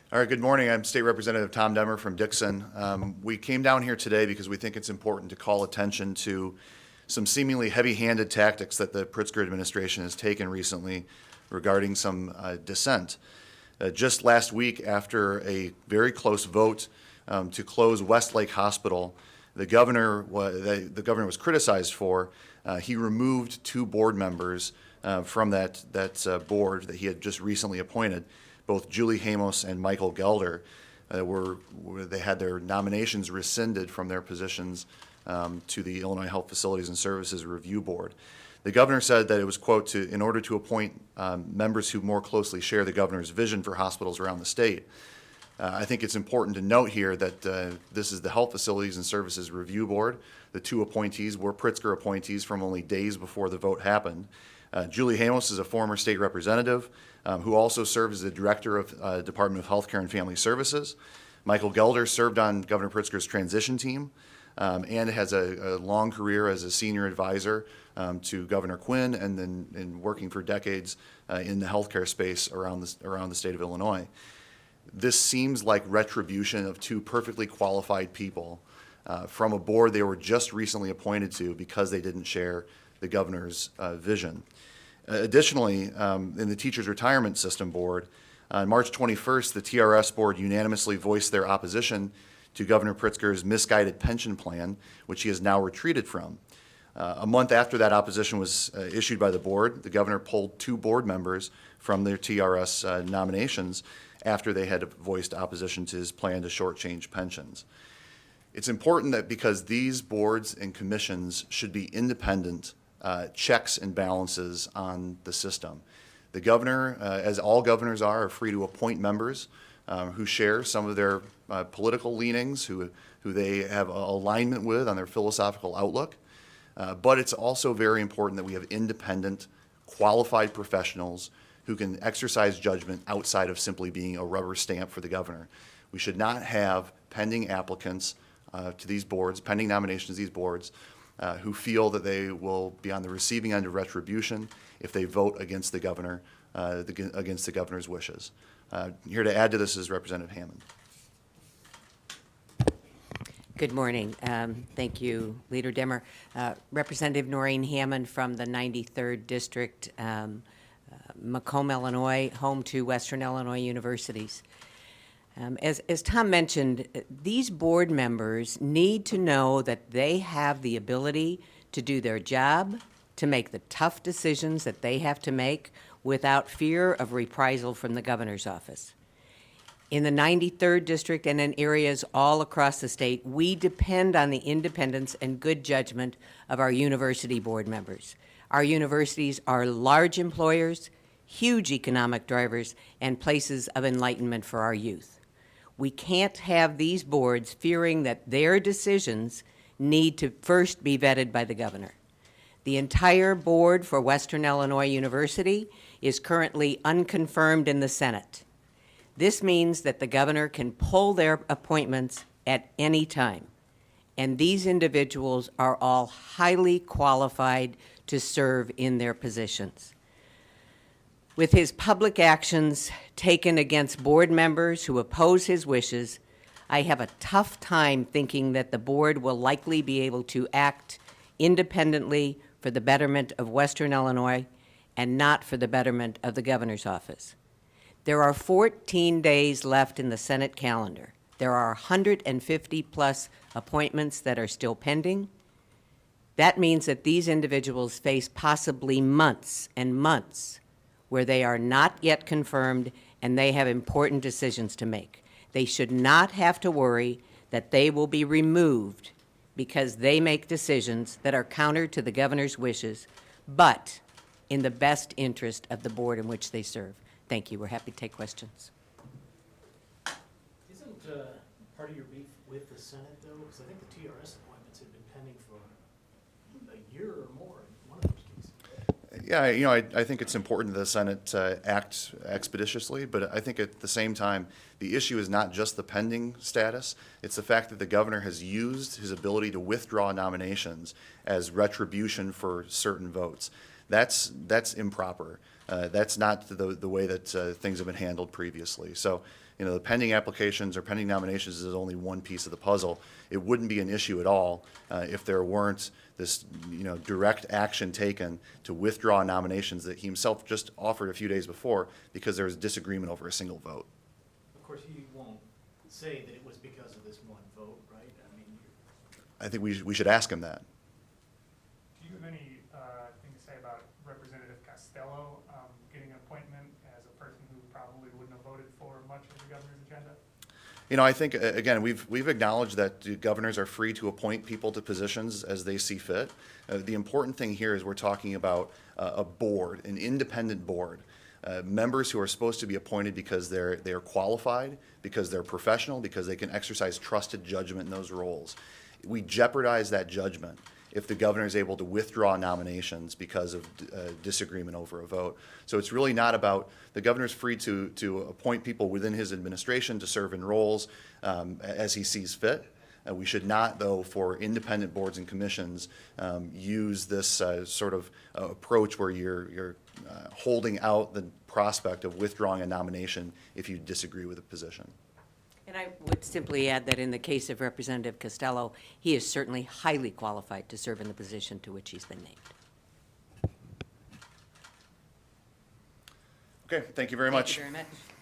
All right, good morning. I'm State Representative Tom Demmer from Dixon. We came down here today because we think it's important to call attention to some seemingly heavy-handed tactics that the Pritzker administration has taken recently regarding some dissent. Just last week, after a very close vote to close Westlake Hospital, the governor was criticized for. He removed two board members from that board that he had just recently appointed. Both Julie Hamos and Michael Gelder they had their nominations rescinded from their positions to the Illinois Health Facilities and Services Review Board. The governor said that it was, quote, in order to appoint members who more closely share the governor's vision for hospitals around the state. I think it's important to note here that this is the Health Facilities and Services Review Board. The two appointees were Pritzker appointees from only days before the vote happened. Julie Hamos is a former state representative who also served as the director of Department of Healthcare and Family Services. Michael Gelder served on Governor Pritzker's transition team and has a long career as a senior advisor to Governor Quinn, and then in working for decades in the healthcare space around the state of Illinois. This seems like retribution of two perfectly qualified people from a board they were just recently appointed to because they didn't share the governor's vision. Additionally, in the Teachers Retirement System Board, on March 21st, the TRS board unanimously voiced their opposition to Governor Pritzker's misguided pension plan, which he has now retreated from. A month after that opposition was issued by the board, the governor pulled two board members from their TRS nominations after they had voiced opposition to his plan to shortchange pensions. It's important that because these boards and commissions should be independent checks and balances on the system. The governor, as all governors are free to appoint members who share some of their political leanings, who they have alignment with on their philosophical outlook. But it's also very important that we have independent, qualified professionals who can exercise judgment outside of simply being a rubber stamp for the governor. We should not have pending applicants to these boards, pending nominations to these boards, who feel that they will be on the receiving end of retribution if they vote against the governor, against the governor's wishes. Here to add to this is Representative Hammond. Good morning. Thank you, Leader Demmer. Representative Noreen Hammond from the 93rd District, Macomb, Illinois, home to Western Illinois universities. As Tom mentioned, these board members need to know that they have the ability to do their job, to make the tough decisions that they have to make without fear of reprisal from the governor's office. In the 93rd District and in areas all across the state, we depend on the independence and good judgment of our university board members. Our universities are large employers, huge economic drivers, and places of enlightenment for our youth. We can't have these boards fearing that their decisions need to first be vetted by the governor. The entire board for Western Illinois University is currently unconfirmed in the Senate. This means that the governor can pull their appointments at any time, and these individuals are all highly qualified to serve in their positions. With his public actions taken against board members who oppose his wishes, I have a tough time thinking that the board will likely be able to act independently for the betterment of Western Illinois and not for the betterment of the governor's office. There are 14 days left in the Senate calendar. There are 150 plus appointments that are still pending. That means that these individuals face possibly months and months where they are not yet confirmed and they have important decisions to make. They should not have to worry that they will be removed because they make decisions that are counter to the governor's wishes, but in the best interest of the board in which they serve. Thank you. We're happy to take questions. Isn't part of your beef with the Senate, though? Because I think the TRS appointments have been pending for a year or more in one of those cases. Yeah, I think it's important that the Senate act expeditiously, but I think at the same time, the issue is not just the pending status. It's the fact that the governor has used his ability to withdraw nominations as retribution for certain votes. That's improper. That's not the way that things have been handled previously. So, the pending applications or pending nominations is only one piece of the puzzle. It wouldn't be an issue at all if there weren't this, direct action taken to withdraw nominations that he himself just offered a few days before because there was disagreement over a single vote. Of course, he won't say that it was because of this one vote, right? I mean, I think we should ask him that. Do you have any thing to say about Representative Costello getting an appointment as a person who probably wouldn't have voted for much of the governor's agenda? I think, again, we've acknowledged that the governors are free to appoint people to positions as they see fit. The important thing here is we're talking about a board, an independent board. Members who are supposed to be appointed because they are qualified, because they're professional, because they can exercise trusted judgment in those roles. We jeopardize that judgment if the governor is able to withdraw nominations because of disagreement over a vote. So it's really not about, the governor's free to appoint people within his administration to serve in roles as he sees fit. We should not, though, for independent boards and commissions, use this sort of approach where you're holding out the prospect of withdrawing a nomination if you disagree with a position. And I would simply add that in the case of Representative Costello, he is certainly highly qualified to serve in the position to which he's been named. Okay, thank you very much. Thank you very much.